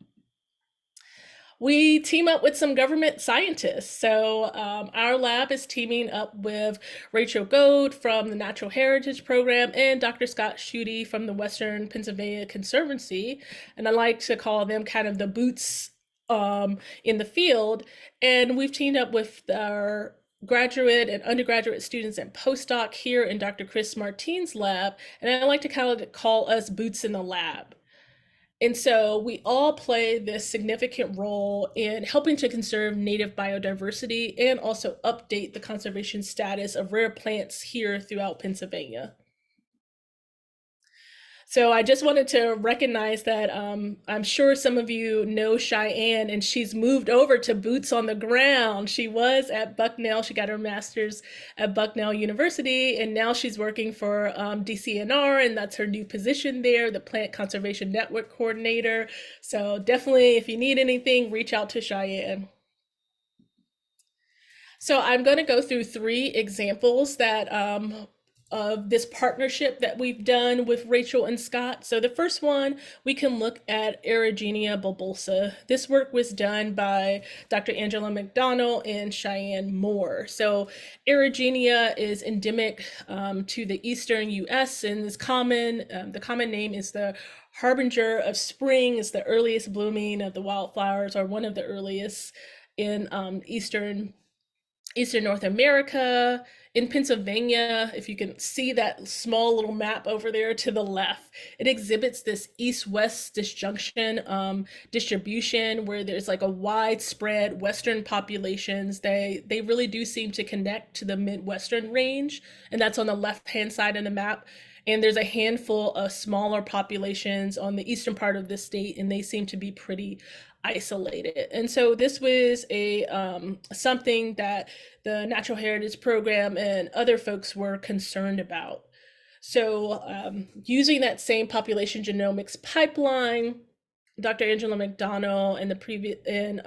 S2: We team up with some government scientists. So, our lab is teaming up with Rachel Gold from the Natural Heritage Program and Dr. Scott Schutte from the Western Pennsylvania Conservancy. And I like to call them kind of the boots in the field. And we've teamed up with our graduate and undergraduate students and postdoc here in Dr. Chris Martin's lab. And I like to kind of call us boots in the lab. And so we all play this significant role in helping to conserve native biodiversity and also update the conservation status of rare plants here throughout Pennsylvania. So I just wanted to recognize that I'm sure some of you know Cheyenne, and she's moved over to boots on the ground. She was at Bucknell. She got her master's at Bucknell University, and now she's working for DCNR, and that's her new position there, the Plant Conservation Network Coordinator. So definitely, if you need anything, reach out to Cheyenne. So I'm going to go through 3 examples that of this partnership that we've done with Rachel and Scott. So the first one, we can look at Erigenia bulbosa. This work was done by Dr. Angela McDonald and Cheyenne Moore. So Erigenia is endemic to the eastern U.S. and is common. The common name is the harbinger of spring. Is the earliest blooming of the wildflowers, or one of the earliest in eastern North America. In Pennsylvania, if you can see that small little map over there to the left, it exhibits this east-west disjunction distribution where there's like a widespread western populations. They really do seem to connect to the Midwestern range, and that's on the left-hand side of the map. And there's a handful of smaller populations on the eastern part of the state, and they seem to be pretty isolated. And so this was a something that the Natural Heritage Program and other folks were concerned about. So using that same population genomics pipeline, Dr. Angela McDonald and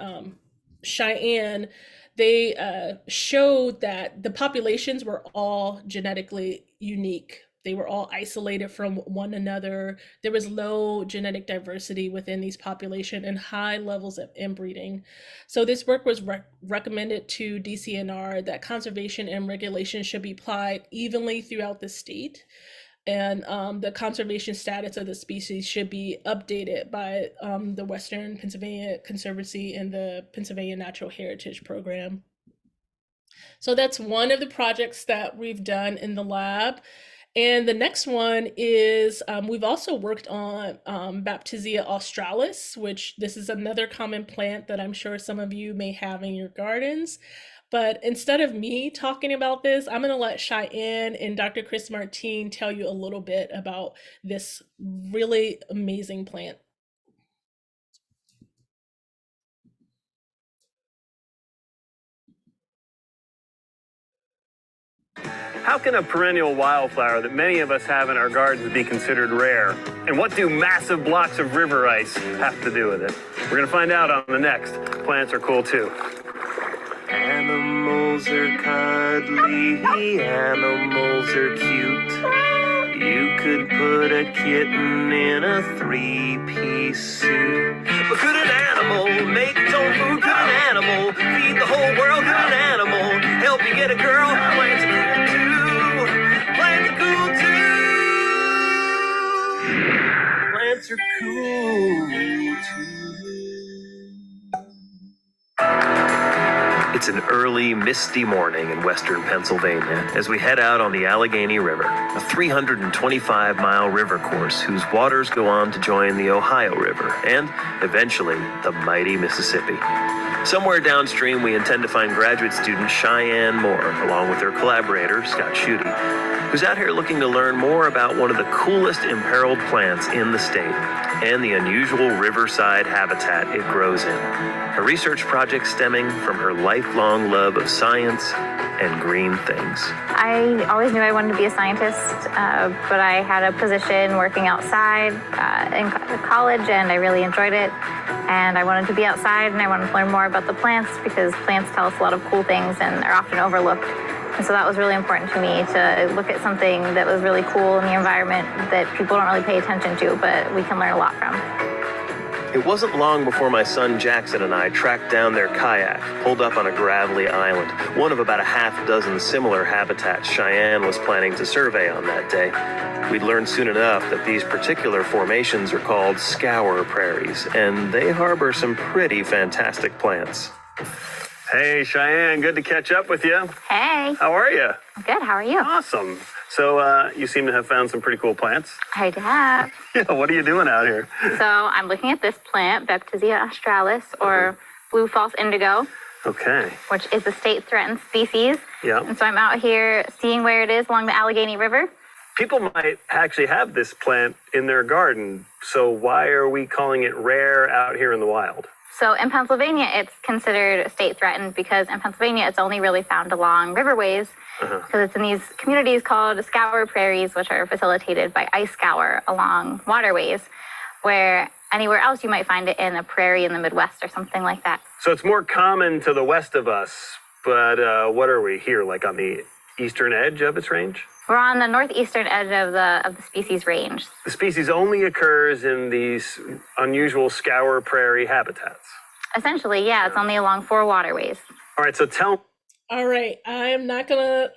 S2: Cheyenne, they showed that the populations were all genetically unique. They were all isolated from one another. There was low genetic diversity within these populations and high levels of inbreeding. So this work was recommended to DCNR that conservation and regulation should be applied evenly throughout the state. And the conservation status of the species should be updated by the Western Pennsylvania Conservancy and the Pennsylvania Natural Heritage Program. So that's one of the projects that we've done in the lab. And the next one is we've also worked on Baptisia australis, which this is another common plant that I'm sure some of you may have in your gardens. But instead of me talking about this, I'm going to let Cheyenne and Dr. Chris Martin tell you a little bit about this really amazing plant.
S3: How can a perennial wildflower that many of us have in our gardens be considered rare? And what do massive blocks of river ice have to do with it? We're going to find out on the next Plants Are Cool Too. Animals are cuddly, animals are cute. You could put a kitten in a 3-piece suit. But could an animal make its own food? Could an animal feed the whole world? Could an animal help you get a girl? Plants are cool too. Plants are cool too. Plants are cool too. It's an early, misty morning in western Pennsylvania as we head out on the Allegheny River, a 325-mile river course whose waters go on to join the Ohio River and, eventually, the mighty Mississippi. Somewhere downstream, we intend to find graduate student Cheyenne Moore, along with her collaborator, Scott Schutte, who's out here looking to learn more about one of the coolest imperiled plants in the state and the unusual riverside habitat it grows in. A research project stemming from her lifelong love of science and green things.
S4: I always knew I wanted to be a scientist, but I had a position working outside in college, and I really enjoyed it. And I wanted to be outside, and I wanted to learn more about the plants because plants tell us a lot of cool things and are often overlooked. And so that was really important to me, to look at something that was really cool in the environment that people don't really pay attention to, but we can learn a lot from.
S3: It wasn't long before my son Jackson and I tracked down their kayak, pulled up on a gravelly island, one of about a half dozen similar habitats Cheyenne was planning to survey on that day. We'd learned soon enough that these particular formations are called scour prairies, and they harbor some pretty fantastic plants. Hey, Cheyenne, good to catch up with you.
S4: Hey.
S3: How are you?
S4: Good, how are you?
S3: Awesome. So you seem to have found some pretty cool plants.
S4: I have.
S3: Yeah, what are you doing out here?
S4: So I'm looking at this plant, Baptisia australis, or blue false indigo,
S3: Okay.
S4: which is a state-threatened species.
S3: Yeah.
S4: And so I'm out here seeing where it is along the Allegheny River.
S3: People might actually have this plant in their garden, so why are we calling it rare out here in the wild?
S4: So in Pennsylvania, it's considered state-threatened because in Pennsylvania, it's only really found along riverways, because it's in these communities called scour prairies, which are facilitated by ice scour along waterways, where anywhere else you might find it in a prairie in the Midwest or something like that.
S3: So it's more common to the west of us, but what are we here, like on the eastern edge of its range?
S4: We're on the northeastern edge of the species range.
S3: The species only occurs in these unusual scour prairie habitats.
S4: Essentially, yeah, it's only along 4 waterways.
S3: All right, so tell.
S2: All right, I'm gonna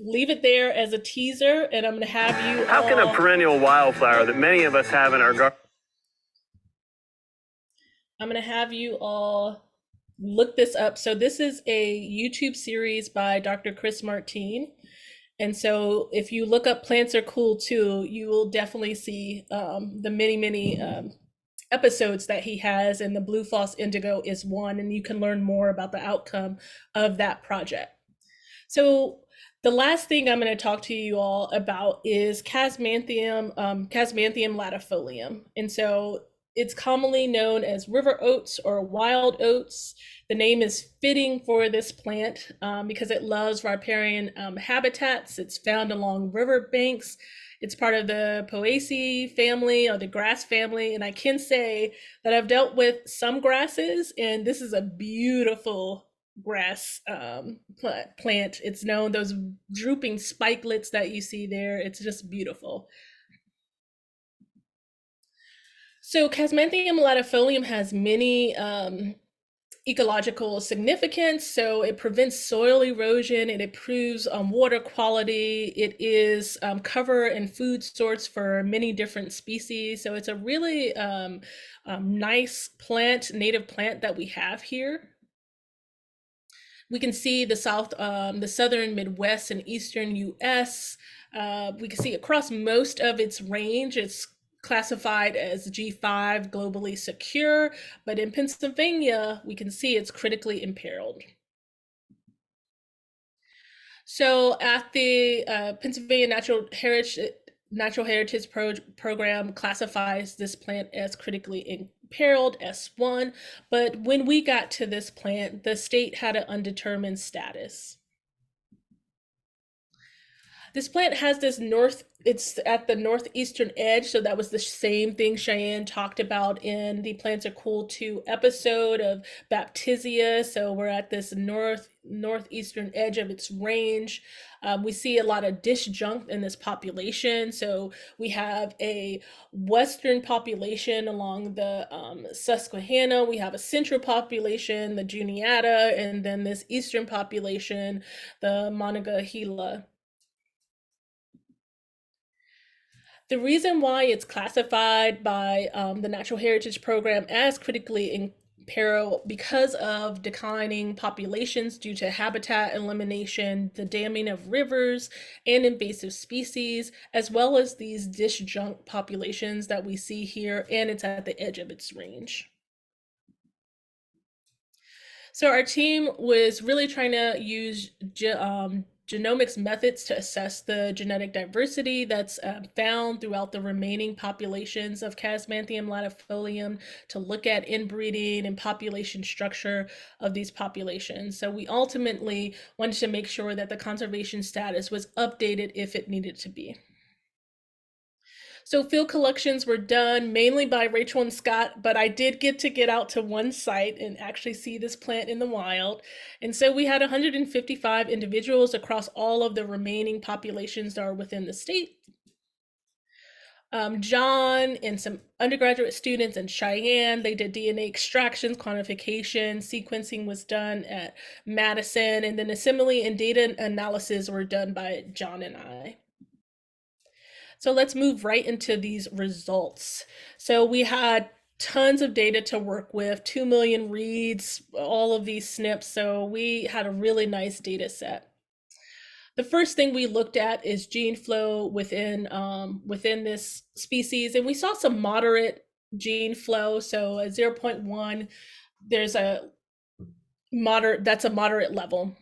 S2: leave it there as a teaser, and I'm gonna have you
S3: How
S2: all...
S3: can a perennial wildflower that many of us have in our garden?
S2: I'm gonna have you all look this up. So this is a YouTube series by Dr. Chris Martin. And so if you look up Plants Are Cool Too, you will definitely see the many episodes that he has, and the blue false indigo is one, and you can learn more about the outcome of that project. So the last thing I'm going to talk to you all about is Casmanthium latifolium. And so it's commonly known as river oats or wild oats. The name is fitting for this plant because it loves riparian habitats. It's found along river banks. It's part of the Poaceae family or the grass family. And I can say that I've dealt with some grasses, and this is a beautiful grass plant. It's known, those drooping spikelets that you see there, it's just beautiful. So Casmanthium latifolium has many ecological significance. So it prevents soil erosion, it improves water quality, it is cover and food source for many different species. So it's a really nice plant, native plant that we have here. We can see the southern Midwest and eastern US. We can see across most of its range, it's classified as G5, globally secure, but in Pennsylvania, we can see it's critically imperiled. So at the Pennsylvania Natural Heritage Program classifies this plant as critically imperiled, S1, but when we got to this plant, the state had an undetermined status. This plant has this it's at the northeastern edge, so that was the same thing Cheyenne talked about in the Plants Are Cool 2 episode of Baptisia. So we're at this northeastern edge of its range. We see a lot of disjunct in this population. So we have a western population along the Susquehanna. We have a central population, the Juniata, and then this eastern population, the Monongahela. The reason why it's classified by the Natural Heritage Program as critically imperiled because of declining populations due to habitat elimination, the damming of rivers, and invasive species, as well as these disjunct populations that we see here, and it's at the edge of its range. So our team was really trying to use genomics methods to assess the genetic diversity that's found throughout the remaining populations of Casmantium latifolium, to look at inbreeding and population structure of these populations. So we ultimately wanted to make sure that the conservation status was updated if it needed to be. So field collections were done mainly by Rachel and Scott, but I did get out to one site and actually see this plant in the wild. And so we had 155 individuals across all of the remaining populations that are within the state. John and some undergraduate students in Cheyenne, they did DNA extractions, quantification, sequencing was done at Madison, and then assembly and data analysis were done by John and I. So let's move right into these results. So we had tons of data to work with, 2 million reads, all of these SNPs. So we had a really nice data set. The first thing we looked at is gene flow within this species, and we saw some moderate gene flow. So at 0.1, there's a moderate level.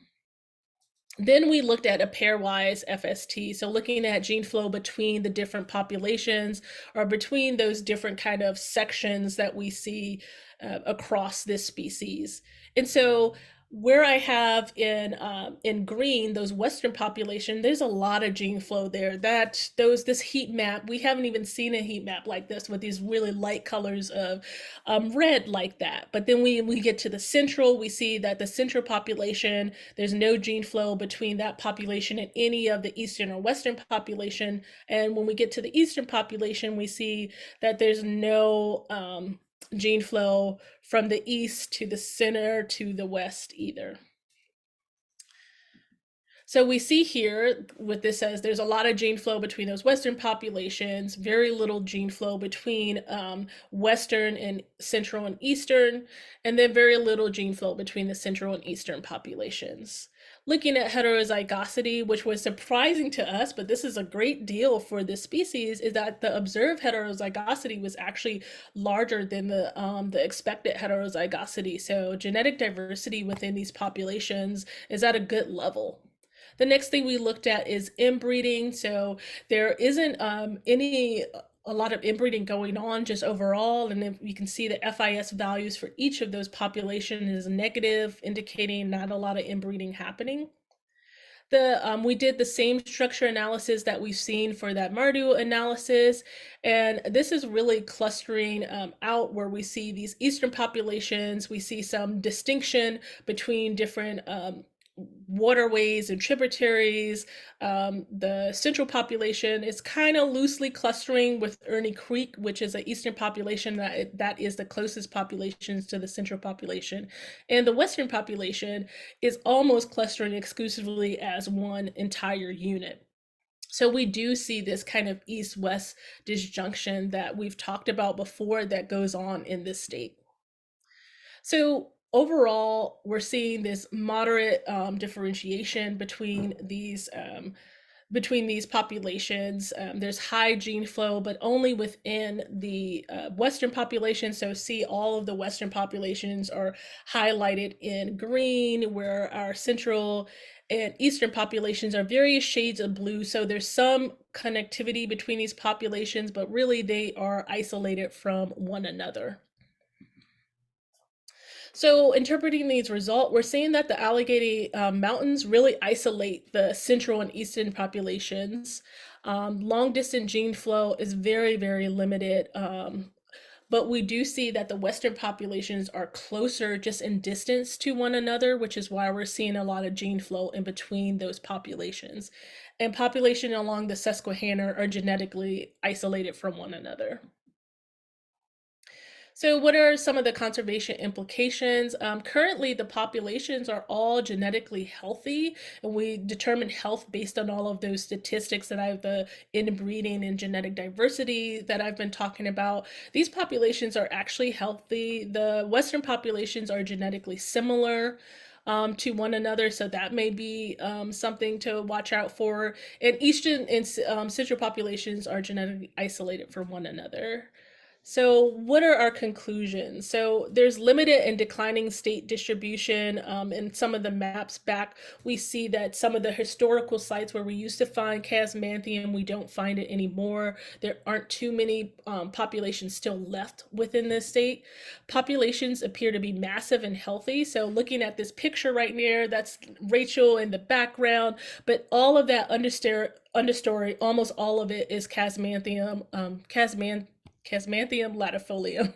S2: Then we looked at a pairwise FST, so looking at gene flow between the different populations or between those different kind of sections that we see across this species. And so where I have in green those Western population, there's a lot of gene flow there. This heat map, we haven't even seen a heat map like this with these really light colors of red like that. But then we get to the central, we see that the central population, there's no gene flow between that population and any of the Eastern or Western population. And when we get to the Eastern population, we see that there's no gene flow from the east to the center to the west either. So we see here what this says, there's a lot of gene flow between those Western populations, very little gene flow between Western and Central and Eastern, and then very little gene flow between the Central and Eastern populations. Looking at heterozygosity, which was surprising to us, but this is a great deal for this species, is that the observed heterozygosity was actually larger than the expected heterozygosity. So genetic diversity within these populations is at a good level. The next thing we looked at is inbreeding. So there isn't a lot of inbreeding going on just overall, and then you can see the FIS values for each of those populations is negative, indicating not a lot of inbreeding happening. We did the same structure analysis that we've seen for that Mardu analysis, and this is really clustering out where we see these Eastern populations, we see some distinction between different waterways and tributaries. The central population is kind of loosely clustering with Ernie Creek, which is an eastern population that is the closest populations to the central population. And the western population is almost clustering exclusively as one entire unit. So we do see this kind of east-west disjunction that we've talked about before that goes on in this state. So overall, we're seeing this moderate differentiation between these populations. There's high gene flow, but only within the Western population. So see all of the Western populations are highlighted in green, where our Central and Eastern populations are various shades of blue. So there's some connectivity between these populations, but really they are isolated from one another. So interpreting these results, we're seeing that the Allegheny Mountains really isolate the central and eastern populations. Long distance gene flow is very, very limited, but we do see that the western populations are closer just in distance to one another, which is why we're seeing a lot of gene flow in between those populations. And population along the Susquehanna are genetically isolated from one another. So what are some of the conservation implications? Currently, the populations are all genetically healthy, and we determine health based on all of those statistics that I've, the inbreeding and genetic diversity that I've been talking about. These populations are actually healthy. The Western populations are genetically similar to one another, so that may be something to watch out for. And Eastern and Central populations are genetically isolated from one another. So what are our conclusions? So there's limited and declining state distribution. In some of the maps back, we see that some of the historical sites where we used to find Casmanthium, we don't find it anymore. There aren't too many populations still left within the state. Populations appear to be massive and healthy. So looking at this picture right there, that's Rachel in the background, but all of that understory, almost all of it is Casmanthium, Casmanthium latifolium.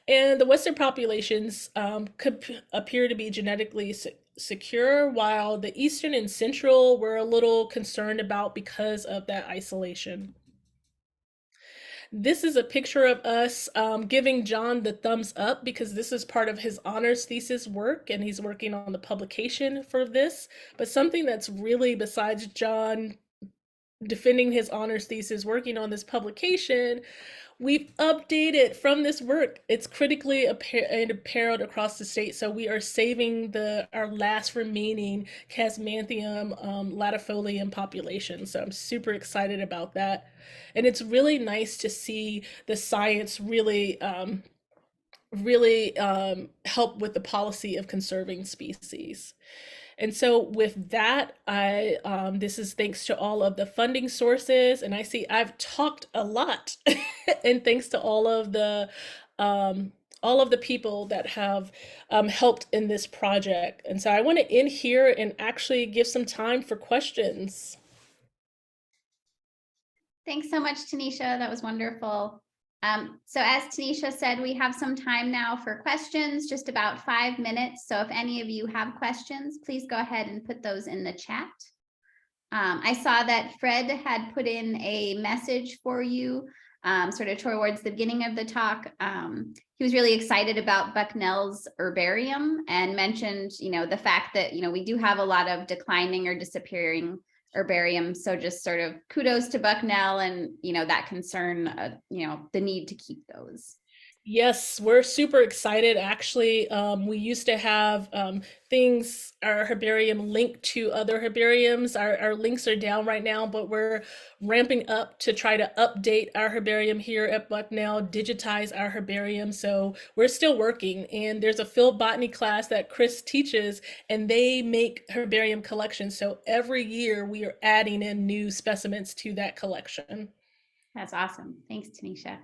S2: And the Western populations could appear to be genetically secure, while the Eastern and Central were a little concerned about because of that isolation. This is a picture of us giving John the thumbs up because this is part of his honors thesis work and he's working on the publication for this. But something that's really, besides John defending his honors thesis, working on this publication, we've updated from this work. It's critically imperiled across the state, so we are saving our last remaining Casmanthium latifolium population. So I'm super excited about that, and it's really nice to see the science really help with the policy of conserving species. And so with that, this is thanks to all of the funding sources, and I see I've talked a lot, and thanks to all of the people that have helped in this project. And so I want to end here and actually give some time for questions.
S5: Thanks so much, Tanisha. That was wonderful. So as Tanisha said, we have some time now for questions, just about 5 minutes. So if any of you have questions, please go ahead and put those in the chat. I saw that Fred had put in a message for you, sort of towards the beginning of the talk. He was really excited about Bucknell's herbarium and mentioned, the fact that, we do have a lot of declining or disappearing herbarium. So just sort of kudos to Bucknell and, that concern, the need to keep those.
S2: Yes, we're super excited. Actually, we used to have our herbarium linked to other herbariums. Our links are down right now, but we're ramping up to try to update our herbarium here at Bucknell, digitize our herbarium. So we're still working, and there's a field botany class that Chris teaches, and they make herbarium collections. So every year we are adding in new specimens to that collection.
S5: That's awesome. Thanks, Tanisha.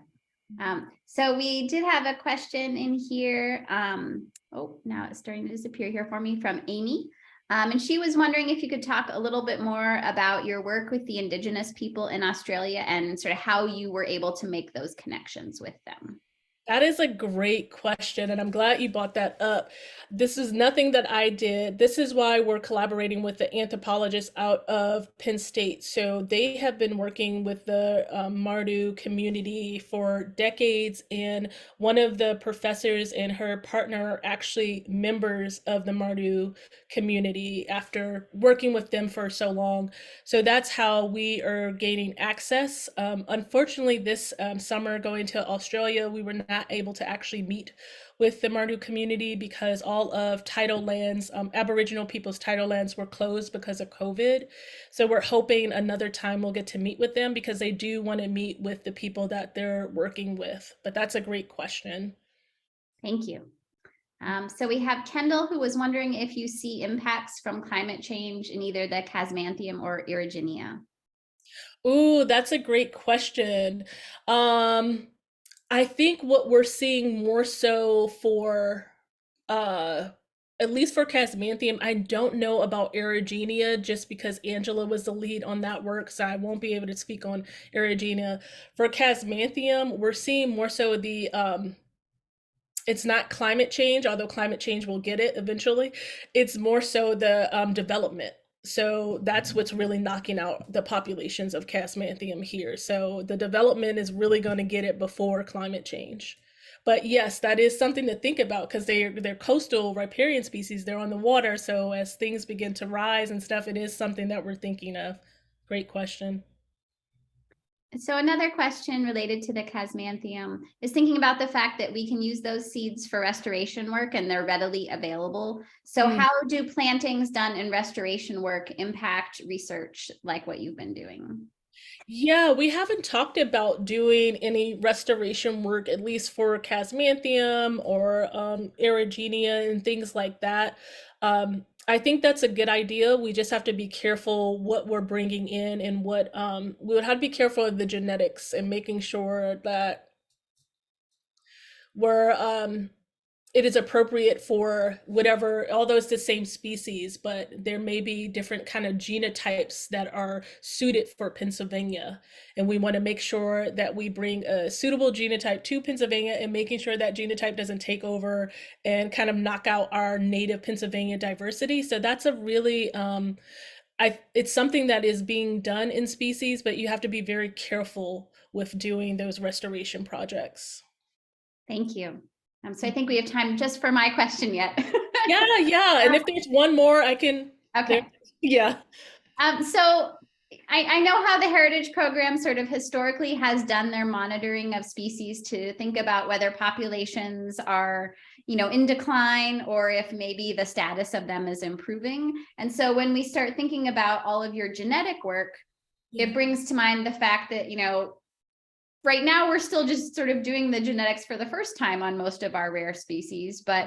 S5: So we did have a question in here. Now it's starting to disappear here for me, from Amy. And she was wondering if you could talk a little bit more about your work with the Indigenous people in Australia and sort of how you were able to make those connections with them.
S2: That is a great question, and I'm glad you brought that up. This is nothing that I did. This is why we're collaborating with the anthropologists out of Penn State. So they have been working with the Mardu community for decades, and one of the professors and her partner are actually members of the Mardu community after working with them for so long. So that's how we are gaining access. Unfortunately, this summer going to Australia, we were not able to actually meet with the Mardu community because all of title lands, Aboriginal people's title lands, were closed because of COVID. So we're hoping another time we'll get to meet with them because they do want to meet with the people that they're working with. But that's a great question.
S5: Thank you. So we have Kendall, who was wondering if you see impacts from climate change in either the Casmanthium or Erigenia.
S2: Ooh, that's a great question. I think what we're seeing more so for, at least for Casmanthium, I don't know about Erigenia just because Angela was the lead on that work, so I won't be able to speak on Erigenia. For Casmanthium, we're seeing more so the, it's not climate change, although climate change will get it eventually. It's more so the development. So that's what's really knocking out the populations of Casmanthium here. So the development is really going to get it before climate change. But yes, that is something to think about because they're coastal riparian species. They're on the water. So as things begin to rise and stuff, it is something that we're thinking of. Great question.
S5: So another question related to the Casmanthium is thinking about the fact that we can use those seeds for restoration work and they're readily available. So how do plantings done in restoration work impact research like what you've been doing?
S2: Yeah, we haven't talked about doing any restoration work, at least for Casmanthium or Aerugenia and things like that. I think that's a good idea. We just have to be careful what we're bringing in and what we would have to be careful of the genetics and making sure that we're it is appropriate for whatever, although it's the same species, but there may be different kind of genotypes that are suited for Pennsylvania. And we want to make sure that we bring a suitable genotype to Pennsylvania and making sure that genotype doesn't take over and kind of knock out our native Pennsylvania diversity. So that's a really, it's something that is being done in species, but you have to be very careful with doing those restoration projects.
S5: Thank you. So I think we have time just for my question yet.
S2: Yeah. And if there's one more, I can.
S5: Okay.
S2: Yeah.
S5: So I know how the heritage program sort of historically has done their monitoring of species to think about whether populations are, in decline, or if maybe the status of them is improving. And so when we start thinking about all of your genetic work, it brings to mind the fact that, right now we're still just sort of doing the genetics for the first time on most of our rare species, but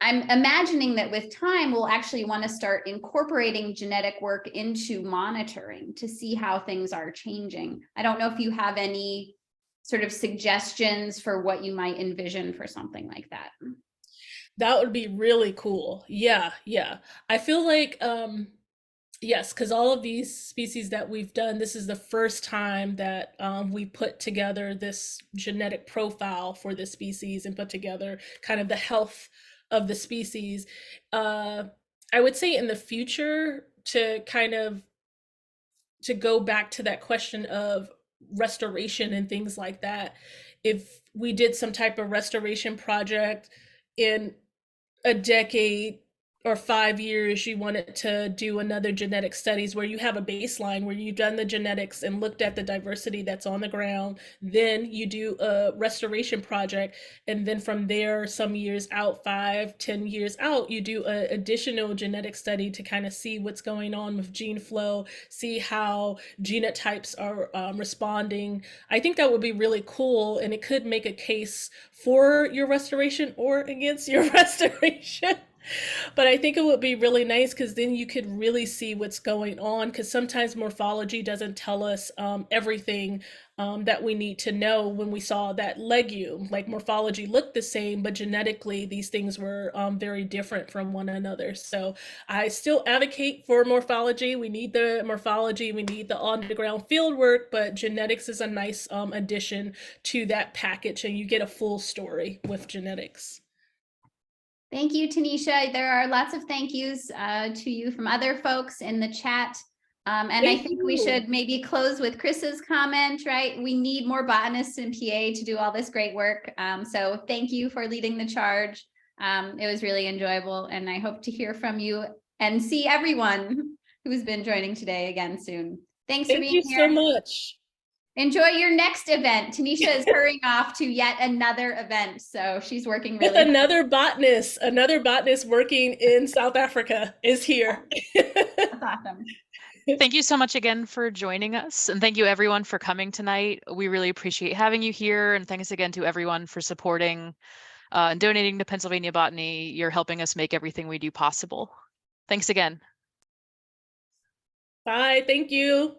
S5: I'm imagining that with time, we'll actually want to start incorporating genetic work into monitoring to see how things are changing. I don't know if you have any sort of suggestions for what you might envision for something like that.
S2: That would be really cool. Yeah. I feel like, yes, because all of these species that we've done, this is the first time that we put together this genetic profile for the species and put together kind of the health of the species. I would say in the future, to go back to that question of restoration and things like that, if we did some type of restoration project in a decade or 5 years, you wanted to do another genetic studies where you have a baseline where you've done the genetics and looked at the diversity that's on the ground. Then you do a restoration project. And then from there, some years out, 5-10 years out, you do an additional genetic study to kind of see what's going on with gene flow, see how genotypes are responding. I think that would be really cool. And it could make a case for your restoration or against your restoration. But I think it would be really nice because then you could really see what's going on, because sometimes morphology doesn't tell us everything that we need to know. When we saw that legume, like morphology looked the same, but genetically these things were very different from one another. So I still advocate for morphology. We need the morphology, we need the on-the-ground field work, but genetics is a nice addition to that package, and you get a full story with genetics.
S5: Thank you, Tanisha. There are lots of thank yous to you from other folks in the chat. And I think we should maybe close with Chris's comment, right? We need more botanists in PA to do all this great work. So thank you for leading the charge. It was really enjoyable, and I hope to hear from you and see everyone who's been joining today again soon. Thanks for being here.
S2: Thank you so much.
S5: Enjoy your next event. Tanisha is hurrying off to yet another event, so she's working really
S2: with another botanist working in South Africa is here.
S5: That's awesome.
S1: Thank you so much again for joining us, and thank you everyone for coming tonight. We really appreciate having you here, and thanks again to everyone for supporting and donating to Pennsylvania Botany. You're helping us make everything we do possible. Thanks again.
S2: Bye. Thank you.